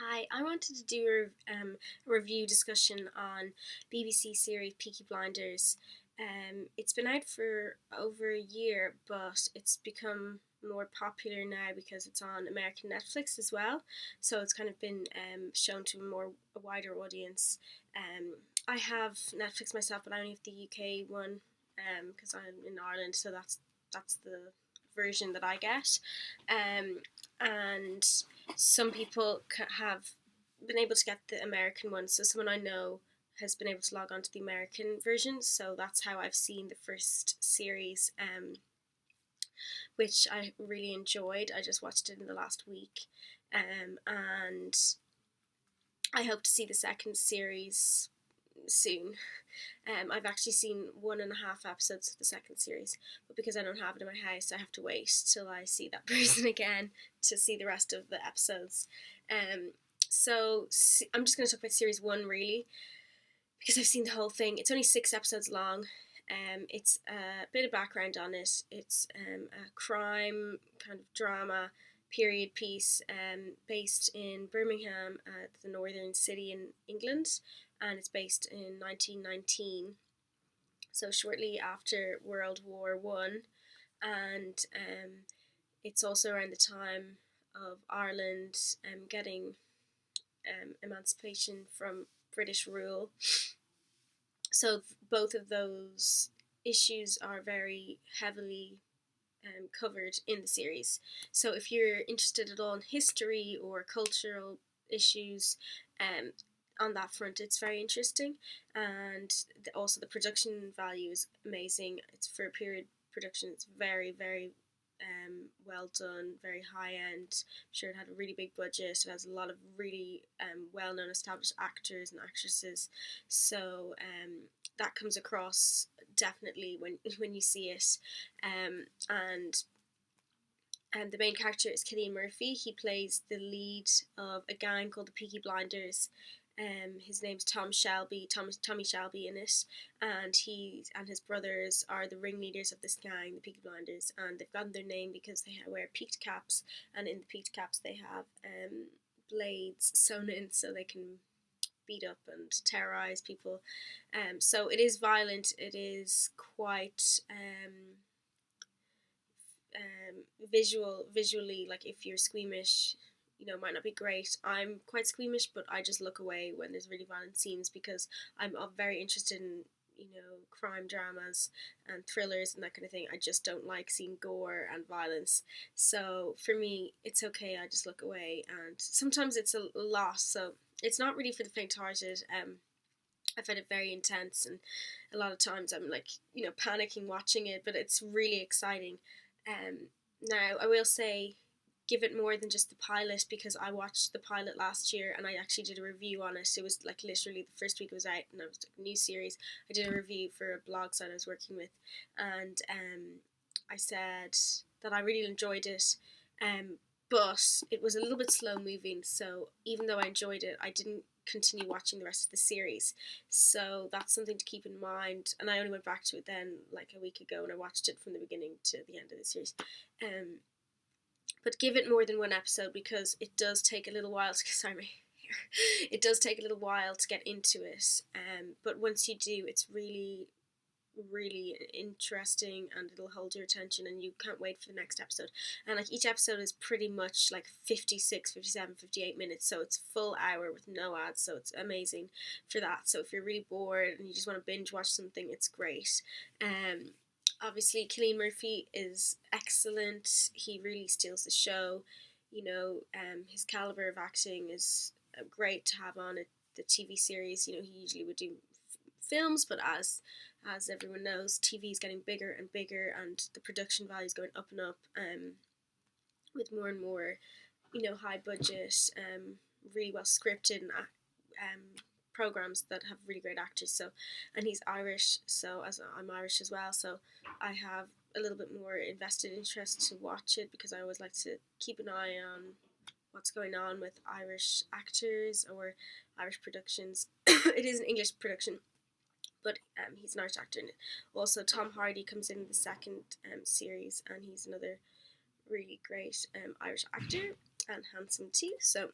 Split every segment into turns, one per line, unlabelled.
Hi, I wanted to do a review discussion on BBC series Peaky Blinders. It's been out for over a year, but it's become more popular now because it's on American Netflix as well. So it's kind of been shown to a wider audience. I have Netflix myself, but I only have the UK one because I'm in Ireland, so that's the version that I get. And some people have been able to get the American one. So someone I know has been able to log on to the American version. So that's how I've seen the first series, which I really enjoyed. I just watched it in the last week, and I hope to see the second series soon. I've actually seen 1.5 episodes of the second series, but because I don't have it in my house, I have to wait till I see that person again to see the rest of the episodes. Um, so I'm just going to talk about series one really, because I've seen the whole thing. It's only 6 episodes long. It's a bit of background on it. It's a crime kind of drama period piece based in Birmingham, the northern city in England, and it's based in 1919. So shortly after World War One, and it's also around the time of Ireland getting emancipation from British rule. So both of those issues are very heavily covered in the series. So if you're interested at all in history or cultural issues, um, on that front, it's very interesting, and also the production value is amazing. It's for a period production. It's very very well done, very high end. I'm sure it had a really big budget. It has a lot of really well known established actors and actresses. So that comes across definitely when you see it. And the main character is Cillian Murphy. He plays the lead of a gang called the Peaky Blinders. His name's Tommy Shelby in it, and he and his brothers are the ringleaders of this gang, the Peaky Blinders, and they've gotten their name because they wear peaked caps, and in the peaked caps they have blades sewn in so they can beat up and terrorize people. So it is violent. It is quite visually, like if you're squeamish, might not be great. I'm quite squeamish, but I just look away when there's really violent scenes because I'm very interested in crime dramas and thrillers and that kind of thing. I just don't like seeing gore and violence. So for me, it's okay. I just look away, and sometimes it's a loss. So it's not really for the faint-hearted. I find it very intense, and a lot of times I'm like, panicking watching it, but it's really exciting. Now, I will say, give it more than just the pilot, because I watched the pilot last year and I actually did a review on it. It was like literally the first week it was out, and it was like a new series. I did a review for a blog site I was working with, and I said that I really enjoyed it. But it was a little bit slow moving, so even though I enjoyed it, I didn't continue watching the rest of the series. So that's something to keep in mind. And I only went back to it then like a week ago, and I watched it from the beginning to the end of the series. But give it more than one episode, because it does take a little while to sorry my hair. It does take a little while to get into it. But once you do, it's really really interesting, and it'll hold your attention and you can't wait for the next episode. And like each episode is pretty much like 56, 57, 58 minutes, so it's full hour with no ads, so it's amazing for that. So if you're really bored and you just want to binge watch something, it's great. Obviously Cillian Murphy is excellent. He really steals the show. His caliber of acting is great to have on the TV series. He usually would do films, but as everyone knows, TV is getting bigger and bigger, and the production value is going up and up, with more and more, high budget, really well scripted and programs that have really great actors. So, and he's Irish, so as I'm Irish as well, so I have a little bit more invested interest to watch it, because I always like to keep an eye on what's going on with Irish actors or Irish productions. It is an English production, but he's an Irish actor in it. Also, Tom Hardy comes in the second series, and he's another really great Irish actor, and handsome too. So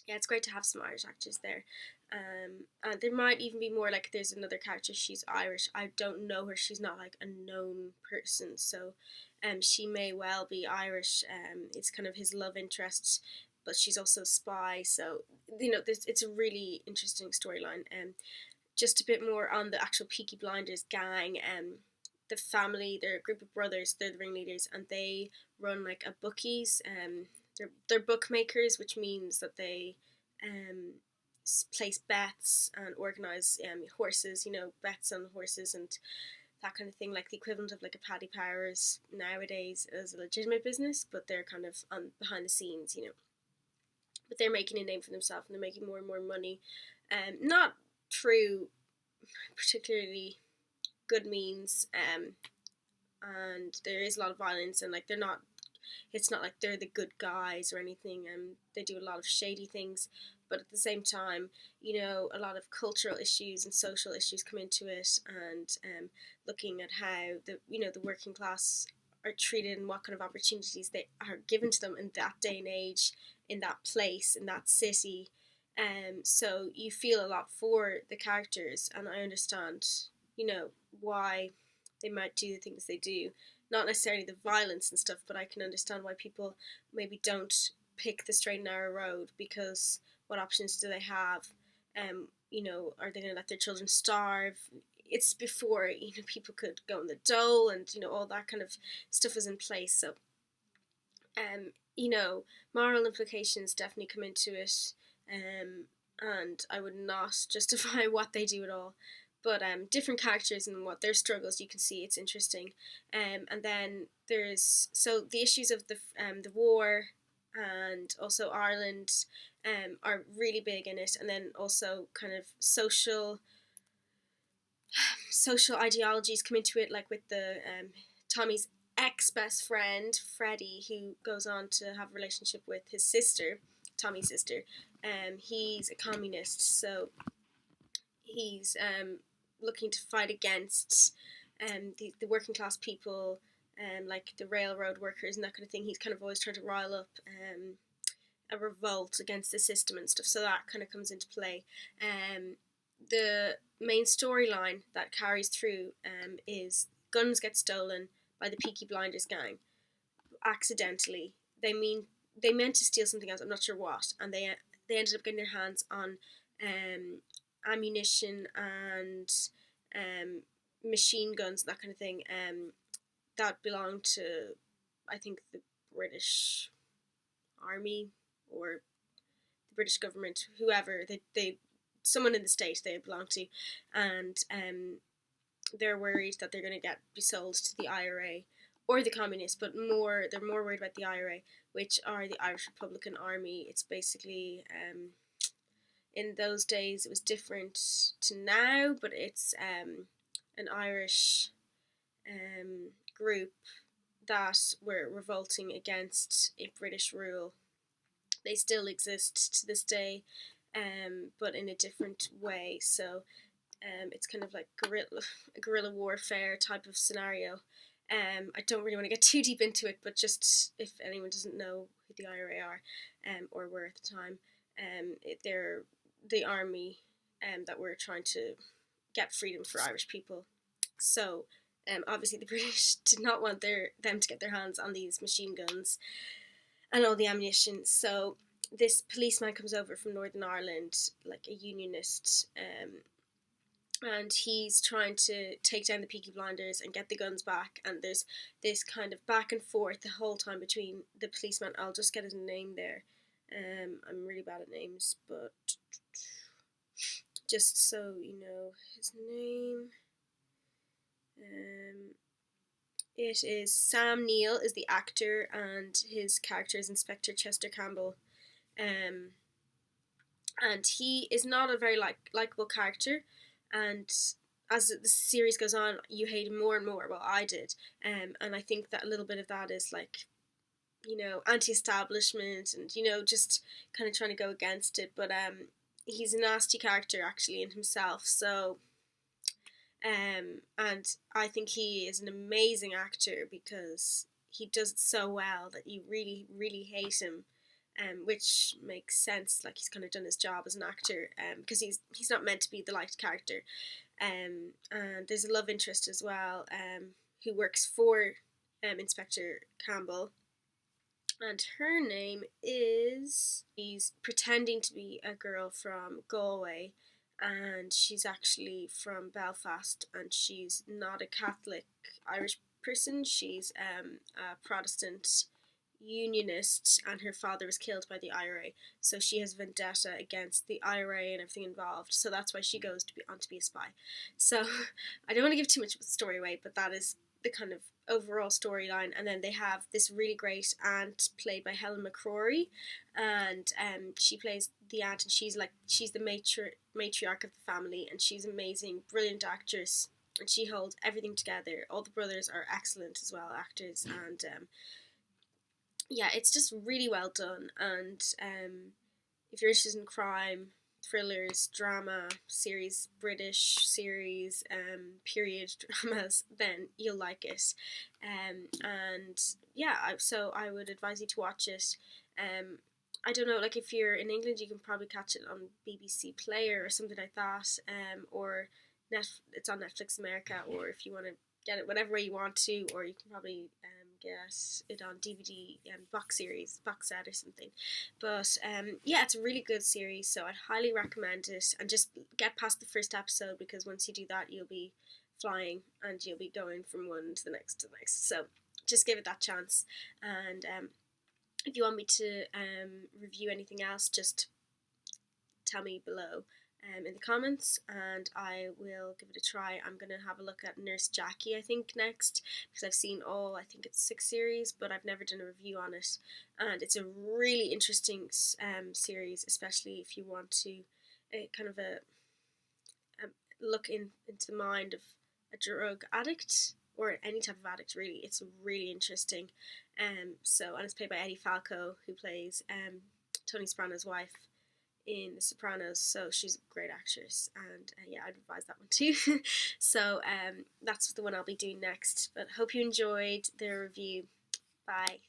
Yeah, it's great to have some Irish actors there. And there might even be more, like there's another character, she's Irish. I don't know her, she's not like a known person, so she may well be Irish. It's kind of his love interest, but she's also a spy, so it's a really interesting storyline. Just a bit more on the actual Peaky Blinders gang. The family, they're a group of brothers, they're the ringleaders, and they run like a bookies. They're bookmakers, which means that they um, place bets and organize horses, bets on horses and that kind of thing, like the equivalent of like a Paddy Powers nowadays as a legitimate business, but they're kind of on behind the scenes. But they're making a name for themselves and they're making more and more money. Not through particularly good means, and there is a lot of violence, and like it's not like they're the good guys or anything. They do a lot of shady things, but at the same time, a lot of cultural issues and social issues come into it, and looking at how the working class are treated and what kind of opportunities they are given to them in that day and age, in that place, in that city. So you feel a lot for the characters, and I understand, why they might do the things they do. Not necessarily the violence and stuff, but I can understand why people maybe don't pick the straight and narrow road, because what options do they have? Are they going to let their children starve? It's before people could go on the dole, and all that kind of stuff was in place. So um, moral implications definitely come into it, and I would not justify what they do at all. But different characters and what their struggles, you can see it's interesting. And then there's the issues of the war, and also Ireland, are really big in it, and then also kind of social ideologies come into it, like with the Tommy's ex best friend Freddie, who goes on to have a relationship with his sister, Tommy's sister. He's a communist, so he's looking to fight against the working class people, like the railroad workers and that kind of thing. He's kind of always trying to rile up a revolt against the system and stuff. So that kind of comes into play. The main storyline that carries through is guns get stolen by the Peaky Blinders gang accidentally. They meant to steal something else. I'm not sure what, and they ended up getting their hands on ammunition and machine guns, that kind of thing. That belonged to, I think, the British Army or the British government, whoever they someone in the state they belong to, and they're worried that they're going to be sold to the IRA or the communists, but they're more worried about the IRA, which are the Irish Republican Army. It's basically in those days it was different to now, but it's an Irish group that were revolting against a British rule. They still exist to this day, but in a different way. So it's kind of like guerrilla warfare type of scenario. I don't really want to get too deep into it, but just if anyone doesn't know who the IRA are, or were at the time, they're the army that were trying to get freedom for Irish people. So obviously the British did not want them to get their hands on these machine guns and all the ammunition. So this policeman comes over from Northern Ireland, like a unionist, and he's trying to take down the Peaky Blinders and get the guns back. And there's this kind of back and forth the whole time between the policeman. I'll just get his name there. I'm really bad at names, but just so you know his name. It is Sam Neill is the actor, and his character is Inspector Chester Campbell. And he is not a very likable character, and as the series goes on, you hate him more and more. Well, I did, and I think that a little bit of that is like, anti-establishment, and just kind of trying to go against it. But he's a nasty character actually in himself. So, and I think he is an amazing actor because he does it so well that you really, really hate him. which makes sense. Like, he's kind of done his job as an actor, because he's not meant to be the liked character. And there's a love interest as well, who works for Inspector Campbell, and her name is. She's pretending to be a girl from Galway, and she's actually from Belfast, and she's not a Catholic Irish person. She's a Protestant unionist, and her father was killed by the IRA, so she has vendetta against the IRA and everything involved. So that's why she goes to be on to be a spy. So I don't want to give too much of the story away, but that is the kind of overall storyline. And then they have this really great aunt played by Helen McCrory, and she plays the aunt, and she's the matriarch of the family, and she's amazing, brilliant actress, and she holds everything together. All the brothers are excellent as well, actors, and yeah, it's just really well done. And if you're interested in crime, thrillers, drama series, British series, period dramas, then you'll like it. And yeah, so I would advise you to watch it. I don't know, like, if you're in England, you can probably catch it on BBC Player or something like that, or it's on Netflix America, or if you want to get it whatever way you want to, or you can probably get it on DVD and box set or something. But yeah, it's a really good series, so I'd highly recommend it. And just get past the first episode, because once you do that, you'll be flying, and you'll be going from one to the next to the next. So just give it that chance. And if you want me to review anything else, just tell me below in the comments, and I will give it a try. I'm going to have a look at Nurse Jackie, I think, next, because I've seen all, I think it's 6 series, but I've never done a review on it. And it's a really interesting series, especially if you want to kind of a look into the mind of a drug addict, or any type of addict, really. It's really interesting. And it's played by Eddie Falco, who plays Tony Soprano's wife in The Sopranos, so she's a great actress, and yeah, I'd advise that one too. So that's the one I'll be doing next. But hope you enjoyed the review. Bye.